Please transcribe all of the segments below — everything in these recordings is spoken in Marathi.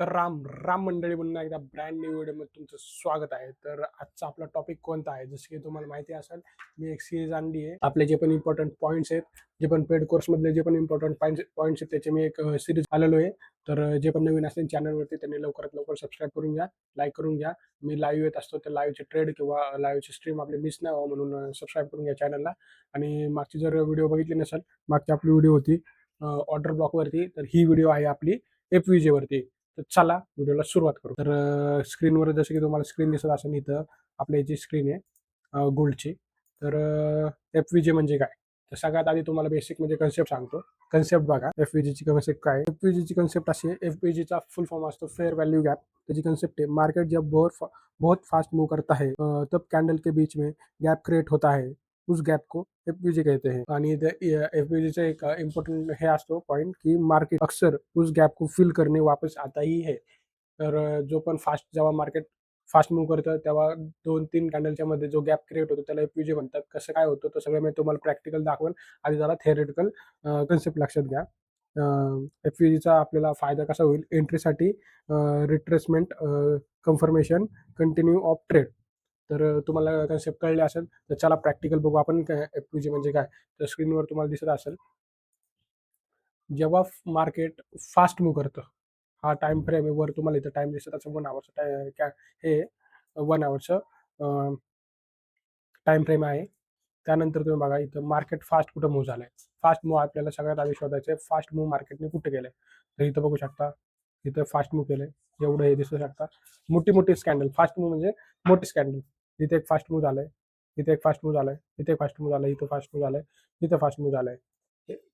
तर राम राम मंडळी पुन्हा एकदा ब्रँड न्यू व्हिडिओमध्ये तुमचं स्वागत आहे. तर आजचा आपला टॉपिक कोणता आहे, जसं की तुम्हाला माहिती असेल, मी एक सिरीज आणली आहे. आपले जे पण इम्पॉर्टंट पॉईंट्स आहेत, जे पण पेड कोर्समधले जे पण इम्पॉर्टंट पॉईंट्स आहेत, त्याचे मी एक सिरीज आलेलो आहे. तर जे पण नवीन असेल चॅनलवरती त्यांनी लवकरात लवकर सबस्क्राईब करून घ्या, लाईक करून घ्या. मी लाईव्ह येत असतो, तर लाईव्हचे ट्रेड किंवा लाईव्हची स्ट्रीम आपली मिस नाही व्हावं म्हणून सबस्क्राईब करून घ्या चॅनलला. आणि मागची जर व्हिडिओ बघितली नसेल, मागची आपली व्हिडिओ होती ऑर्डर ब्लॉकवरती, तर ही व्हिडिओ आहे आपली FVJ वरती. तर चला व्हिडिओला सुरुवात करू. तर स्क्रीनवर जसं की तुम्हाला स्क्रीन दिसत असेल, इथं आपली जी स्क्रीन आहे गोल्डची. तर FVJ म्हणजे काय? तर सगळ्यात आधी तुम्हाला बेसिक म्हणजे कन्सेप्ट सांगतो. कन्सेप्ट बघा, FVJची कन्सेप्ट काय आहे? FVJची कन्सेप्ट अशी आहे, FVJचा फुल फॉर्म असतो फेअर व्हॅल्यू गॅप. त्याची कन्सेप्ट आहे, मार्केट जब बहुत फास्ट मूव करता है तब कैंडल के बीच में गैप क्रिएट होता है, उस गैप को FVJ कहते हैं. आणि FVJचा एक इम्पॉर्टंट हे असतो पॉईंट, की मार्केट अक्सर उस गॅप को फिल करने वापस आता ही है. तर जो पण जेव्हा मार्केट फास्ट मूव्ह करतं, तेव्हा 2-3 कॅन्डलच्या मध्ये जो गॅप क्रिएट होतो त्याला FVJ म्हणतात. कसं काय होतं तर सगळं मी तुम्हाला प्रॅक्टिकल दाखवेल. आधी जरा थिअरेटिकल कन्सेप्ट लक्षात घ्या. FVJचा आपल्याला फायदा कसा होईल एंट्रीसाठी, retracement, confirmation, continue of trade. तर तुम्हाला कन्सेप्ट कळले असेल, तर चला प्रॅक्टिकल बघू आपण FVJ म्हणजे काय. तर स्क्रीनवर तुम्हाला दिसत असेल, जेव्हा मार्केट फास्ट मूव्ह करतं, हा टाइम फ्रेम आहे. वर तुम्हाला इथं टाइम दिसत असेल 1 अवरचं हे 1 अवरचं टाइम फ्रेम आहे. त्यानंतर तुम्ही बघा इथं मार्केट फास्ट कुठं मूव्ह झालंय. फास्ट मूव्ह आपल्याला सगळ्यात आधी शोधायचं आहे. फास्ट मूव्ह मार्केटने कुठे केलंय. तर इथं बघू शकता, इथं फास्ट मूव्ह केलंय. एवढं हे दिसू शकता. मोठी-मोठी स्कॅन्डल, फास्ट मूव्ह म्हणजे मोठी स्कॅन्डल. इथे एक फास्ट मूव्ह झालंय, इथे एक फास्ट मूव्ह झालंय, इथे फास्ट मूव्ह झालंय, इथं फास्ट मूव्ह झालंय, इथं फास्ट मूव्ह झालंय.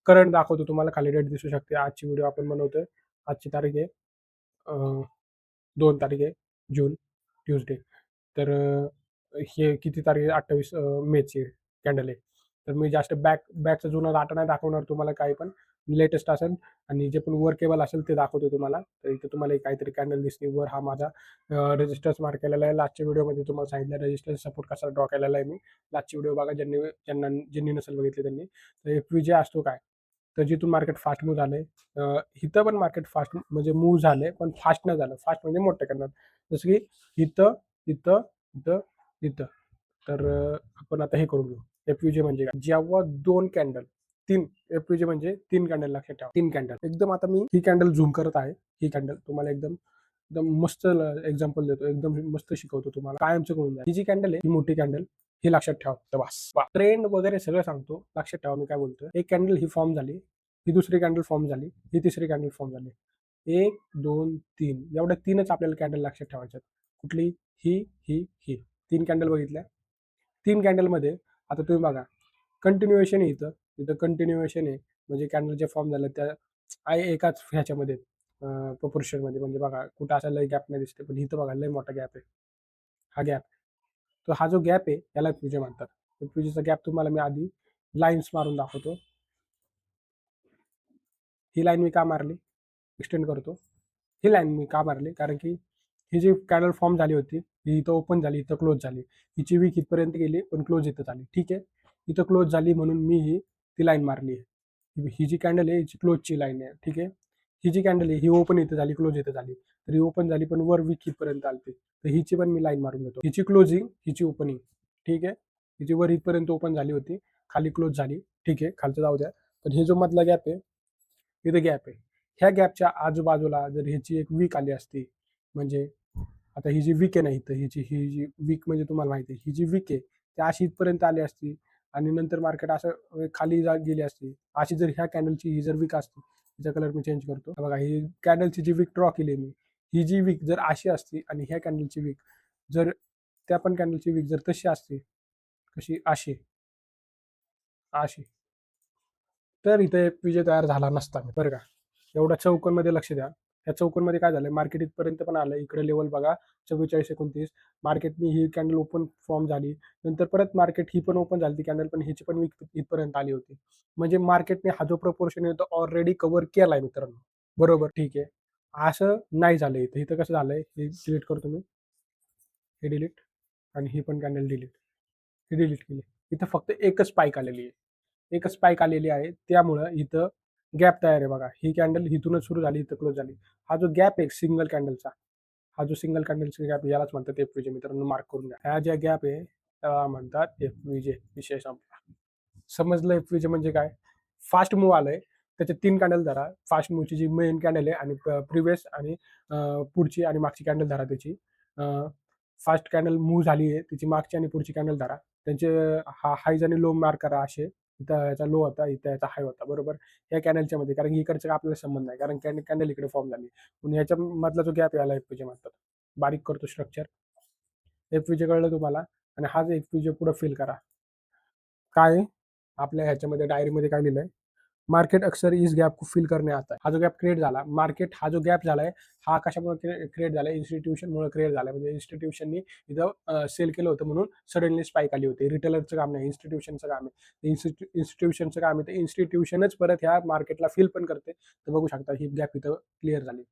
करंट दाखवतो तुम्हाला, खाली डेट दिसू शकते. आजची व्हिडिओ आपण बनवतोय. आजची तारीख आहे 2 तारीख आहे जून, ट्यूसडे. तर हे किती तारीख आहे? 28 मेची कॅन्डल आहे. तर मी जास्त बॅकचा जुना डाटा नाही दाखवणार तुम्हाला, काही पण लेटेस्ट असेल आणि जे पण वर्केबल असेल ते दाखवतो तुम्हाला. तर इथे तुम्हाला एक काहीतरी कॅन्डल दिसते. वर हा माझा रेजिस्टन्स मार्क केलेला आहे. लास्टच्या व्हिडिओमध्ये तुम्हाला सांगितलं रेजिस्टन्स सपोर्ट कसा ड्रॉ केलेला आहे मी. लास्टची व्हिडिओ बघा, ज्यांनी नसेल बघितली त्यांनी. तर FVJ असतो काय? तर जिथून मार्केट फास्ट मूव्ह झालंय, इथं पण मार्केट फास्ट म्हणजे मूव्ह झालंय, पण फास्ट नाही झालं. फास्ट म्हणजे मोठ्या करणार. जसं की इथं, इथं, इथं, इथं. तर आपण आता हे करून घेऊ. FVJ म्हणजे काय? जेव्हा 2 कॅन्डल, 3 FVJ म्हणजे 3 कॅन्डल लक्षात ठेवा. 3 कॅन्डल. एकदम आता मी ही कॅन्डल झूम करत आहे. ही कॅन्डल तुम्हाला एकदम एकदम मस्त एक्झाम्पल देतो. एकदम मस्त शिकवतो तुम्हाला. कायमचं कळून जाईल. ही जी कॅन्डल आहे, ही मोठी कॅन्डल, हे लक्षात ठेवा. तर बस. ट्रेंड वगैरे सगळं सांगतो. लक्षात ठेवा मी काय बोलतोय. एक कॅन्डल ही फॉर्म झाली, ही दुसरी कॅन्डल फॉर्म झाली, ही तिसरी कॅन्डल फॉर्म झाली. 1, 2, 3 एवढ्या 3च आपल्याला कॅन्डल लक्षात ठेवायच्यात. कुठली? ही, ही. 3 कॅन्डल बघितल्या. 3 कॅन्डलमध्ये आता तुम्ही बघा, कंटिन्युएशन आहे इथं. इथं कंटिन्युएशन आहे. म्हणजे कॅन्डल जे फॉर्म झालं त्या आहे एकाच ह्याच्यामध्ये, प्रोपोर्शनमध्ये. म्हणजे बघा कुठं असा लय गॅप नाही दिसते, पण इथं बघा लय मोठा गॅप आहे. हा गॅप. तर हा जो गॅप आहे याला FVJ म्हणतात. FVJचा गॅप तुम्हाला मी आधी लाईन्स मारून दाखवतो. ही लाईन मी का मारली? एक्सटेंड करतो. ही लाईन मी का मारली? कारण की ही जी कॅन्डल फॉर्म झाली होती, ही इथं ओपन झाली, इथं क्लोज झाली. हिची वीक इथपर्यंत गेली, पण क्लोज इथं झाली. ठीक आहे. इथं क्लोज झाली म्हणून मी ती लाईन मारली आहे. ही जी कॅन्डल आहे हिची क्लोजची लाईन आहे. ठीक आहे. ही जी कॅन्डल आहे ही ओपन इथं झाली, क्लोज इथं झाली. तर ही ओपन झाली, पण वर वीक इथपर्यंत आलती. तर हिची पण मी लाईन मारून घेतो. हिची क्लोजिंग, हिची ओपनिंग. ठीक आहे. हिची वर इथपर्यंत ओपन झाली होती, खाली क्लोज झाली. ठीक आहे. खालचं जाऊ द्या. पण हे जो मधला गॅप आहे, इथं गॅप आहे. ह्या गॅपच्या आजूबाजूला जर ह्याची एक वीक आली असती, म्हणजे आता ही जी वीक आहे ना इथं, ही जी वीक म्हणजे तुम्हाला माहिती आहे, ही जी वीक आहे ती अशी इथपर्यंत आली असती आणि नंतर मार्केट असं खाली गेली असती. अशी जर ह्या कॅन्डलची ही जर वीक असती, तिचा कलर मी चेंज करतो. बघा, ही कॅन्डलची जी वीक ड्रॉ केली मी, ही जी वीक जर अशी असती आणि ह्या कॅन्डलची वीक जर, त्या पण कॅन्डलची वीक जर तशी असती, कशी अशी, अशी, तर इथे FVJ तयार झाला नसता बरं का. एवढ्या चौकोनमध्ये लक्ष द्या. या चौकोनमध्ये काय झालंय, मार्केट इथपर्यंत पण आलं. इकडे लेवल बघा 44-29. मार्केटनी ही कॅन्डल ओपन फॉर्म झाली. नंतर परत मार्केट ही पण ओपन झाली ती कॅन्डल, पण ह्याची पण वीक इथपर्यंत आली होती. म्हणजे मार्केटने हा जो प्रपोर्शन आहे तो ऑलरेडी कव्हर केलाय मित्रांनो. बरोबर, ठीक आहे. असं नाही झालं इथं. इथं कसं झालंय, हे डिलीट करतो मी. हे डिलीट आणि ही पण कॅन्डल डिलीट. ही डिलीट केली. इथं फक्त एकच स्पाइक आलेली आहे. एकच स्पाइक आलेली आहे. त्यामुळं इथं गॅप तयार आहे बघा. ही कॅन्डल इथूनच सुरू झाली, इथं क्लोज झाली. हा जो गॅप आहे सिंगल कॅन्डलचा, हा जो सिंगल कॅन्डलचा गॅप यालाच म्हणतात एफ मित्रांनो, मार्क करून घ्या. ह्या ज्या गॅप आहे त्याला म्हणतात एफ विषय संपला. समजलं एफ म्हणजे काय? फास्ट मूव्ह आलंय, त्याचे 3 कॅन्डल धरा. फास्ट मूव्हची जी मेन कॅन्डल आहे आणि प्रिव्हियस आणि पुढची आणि मागची कॅन्डल धरा त्याची. फास्ट कॅन्डल मूव्ह झाली आहे, त्याची मागची आणि पुढची कॅन्डल धरा. त्यांचे हायज आणि लो मार्क करा असे. इथं याचा लो होता, इथं याचा हाय होता, बरोबर. या कॅन्डलच्या मध्ये, कारण इकडचा आपल्याला संबंध नाही, कारण कॅन्डल इकडे फॉर्म झाली. पण याच्या मधला जो गॅप याला एफ म्हणतात. बारीक करतो स्ट्रक्चर. एफ कळलं तुम्हाला, आणि हा जो एफ पुढे फिल करा. काय आहे? आपल्या ह्याच्यामध्ये डायरीमध्ये काय लिहिलंय? मार्केट अक्सर इस गॅप को फिल करने आता है. हा जो गॅप क्रिएट झाला, मार्केट हा जो गॅप झालाय, हा कशामुळे क्रिएट झालाय? इन्स्टिट्यूशनमुळे क्रिएट झालाय. म्हणजे इन्स्टिट्यूशननी इथं सेल केलं होतं म्हणून सडनली स्पाइक आली होती. रिटेलरचं काम नाही, इन्स्टिट्यूशनचं काम आहे. इन्स्टिट्यूशनचं काम आहे, तर इन्स्टिट्यूशनच परत ह्या मार्केटला फिल पण करते. तर बघू शकता ही गॅप इथं क्लिअर झाली.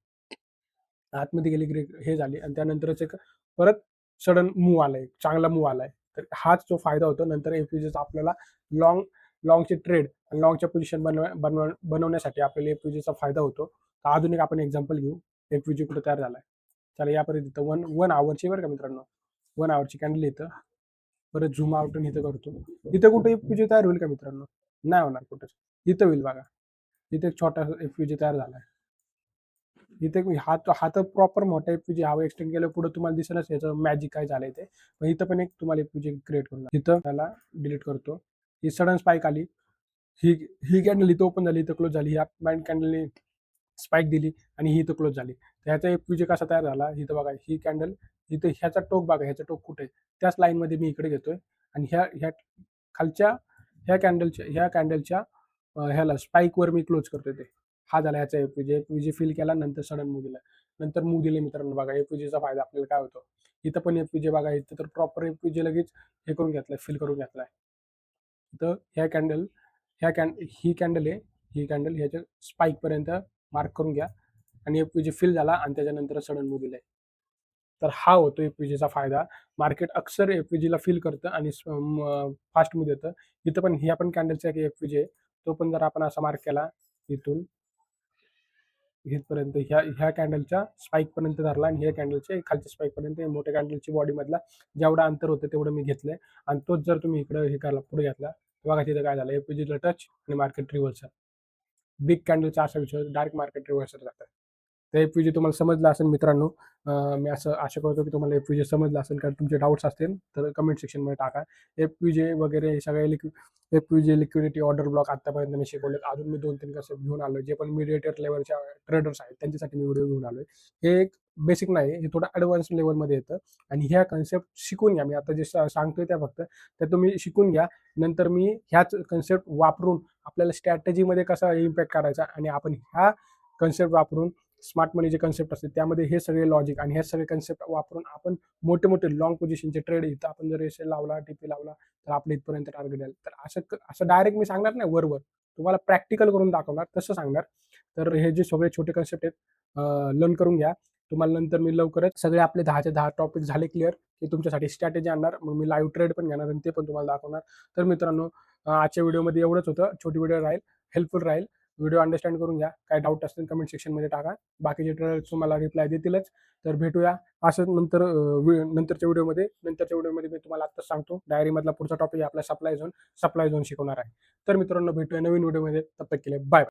आतमध्ये गेली, हे झाली, आणि त्यानंतरच एक परत सडन मूव्ह आलाय, चांगला मूव्ह आलाय. तर हाच जो फायदा होतो. नंतर एफयुजीचा आपल्याला लॉंग लॉंगचे ट्रेड आणि लॉंगच्या पोझिशन बनवण्यासाठी आपल्याला एफयुजीचा फायदा होतो. तर अजून एक आपण एक्झाम्पल घेऊ. एफयुजी कुठे तयार झालाय. चला यापर्यंत इथं वन आवरची बरं का मित्रांनो, 1 आवरची कॅन्डल इथं. परत झूम आउट इथं करतो. इथं कुठे एफयुजी तयार होईल का मित्रांनो? नाही होणार कुठंच. इथं होईल बघा. इथे एक छोटा एफयुजी तयार झालाय. इथे हा तर प्रॉपर मोठा एफपीजी हवा एक्सटेंड केलं पुढे तुम्हाला दिसेलच याचं मॅजिक काय झालंय ते. पण इथं पण एक तुम्हाला एफपीजी क्रिएट करून इथं त्याला डिलीट करतो. ही सडन स्पाइक आली, ही ही कॅन्डल इथं ओपन झाली, इथं क्लोज झाली. ह्या बँड कॅन्डलने स्पाइक दिली आणि ही इथं क्लोज झाली. तर ह्याचा एफपीजी कसा तयार झाला? इथं बघा, ही कॅन्डल इथं, ह्याचा टोक बघा, ह्याचा टोक कुठे? त्याच लाईनमध्ये मी इकडे घेतोय, आणि ह्या ह्या खालच्या ह्या कॅन्डलच्या ह्याला स्पाइकवर मी क्लोज करतोय ते. हा झाला ह्याचा एफपीजी. एफपीजी फिल केला, नंतर सडन मूव्ह दिला. नंतर मूव्ह दिले मित्रांनो, बघा एफपीजीचा फायदा आपल्याला काय होतो. इथं पण एफपीजी बघा, इथं तर प्रॉपर एफपीजी लगेच हे करून घेतलाय, फिल करून घेतलाय. इथं ह्या कॅन्डल, ही कॅन्डल आहे, ही कॅन्डल ह्याच्या स्पाइक पर्यंत मार्क करून घ्या, आणि एफपीजी फिल झाला, आणि त्याच्यानंतर सडन मूव्ह दिलाय. तर हा होतो एफपीजीचा फायदा. मार्केट अक्सर एफपीजीला फिल करतं आणि फास्ट मूव्ह देतं. इथं पण ह्या पण कॅन्डलचा एक एफपीजी आहे, तो पण जर आपण असा मार्क केला इथून इथपर्यंत, ह्या ह्या कॅन्डलच्या स्पाइक पर्यंत धरला, आणि ह्या कॅन्डलच्या खालच्या स्पाइक पर्यंत, मोठ्या कॅन्डलची बॉडी मधला जेवढा अंतर होतं तेवढं मी घेतलंय. आणि तोच जर तुम्ही इकडे हे केला, पुढे घेतला, बघा तिथं काय झालं, एफपीजीला टच आणि मार्केट रिव्हर्सल. बिग कॅन्डलचा असा विषय, डायरेक्ट मार्केट रिव्हर्सल जातं. तर एफपीजी तुम्हाला समजलं असेल मित्रांनो. मी असं आशा करतो की तुम्हाला एफपीजी समजलं असेल. कारण तुमचे डाऊट्स असतील तर कमेंट सेक्शनमध्ये टाका. एफपीजी वगैरे हे सगळे एफपीजी लिक्विडिटी ऑर्डर ब्लॉक आतापर्यंत मी शिकवलेत. अजून मी 2-3 कन्सेप्ट घेऊन आलोय. जे पण मीडिएटर लेवलच्या ट्रेडर्स आहेत त्यांच्यासाठी मी व्हिडिओ घेऊन आलोय. हे एक बेसिक नाही, हे थोडं ॲडव्हान्स लेवलमध्ये येतं, आणि ह्या कन्सेप्ट शिकून घ्या. मी आता जे सांगतोय त्या फक्त त्या तुम्ही शिकून घ्या. नंतर मी ह्याच कन्सेप्ट वापरून आपल्याला स्ट्रॅटेजीमध्ये कसा इम्पॅक्ट करायचा, आणि आपण ह्या कन्सेप्ट वापरून स्मार्ट मनी जे कन्सेप्ट असते त्यामध्ये हे सगळे लॉजिक आणि हे सगळे कन्सेप्ट वापरून आपण मोठे मोठे लॉंग पोझिशनचे ट्रेड, इथं आपण जर एस लावला, टीपी लावला, तर आपल्या इथपर्यंत टार्गेट येईल. तर असं डायरेक्ट मी सांगणार नाही वरवर, तुम्हाला प्रॅक्टिकल करून दाखवणार, तसं सांगणार. तर हे जे सगळे छोटे कन्सेप्ट आहेत लर्न करून घ्या. तुम्हाला नंतर मी लवकरच सगळे आपले 10चे 10 टॉपिक झाले क्लिअर, की तुमच्यासाठी स्ट्रॅटेजी आणणार, मग मी लाईव्ह ट्रेड पण घेणार आणि ते पण तुम्हाला दाखवणार. तर मित्रांनो, आजच्या व्हिडिओमध्ये एवढंच होतं. छोटी व्हिडिओ राहील, हेल्पफुल राहील. व्हिडिओ अंडरस्टँड करून घ्या. काय डाऊट असतील कमेंट सेक्शनमध्ये टाका. बाकीचे ट्रेडर्स तुम्हाला रिप्लाय देतीलच. तर भेटूया असंच नंतरच्या व्हिडिओमध्ये मी तुम्हाला आत्ताच सांगतो, डायरीमधला पुढचा टॉपिक आपला सप्लाय झोन शिकवणार आहे. तर मित्रांनो, भेटूया नवीन व्हिडिओमध्ये. तब तक के लिए बाय.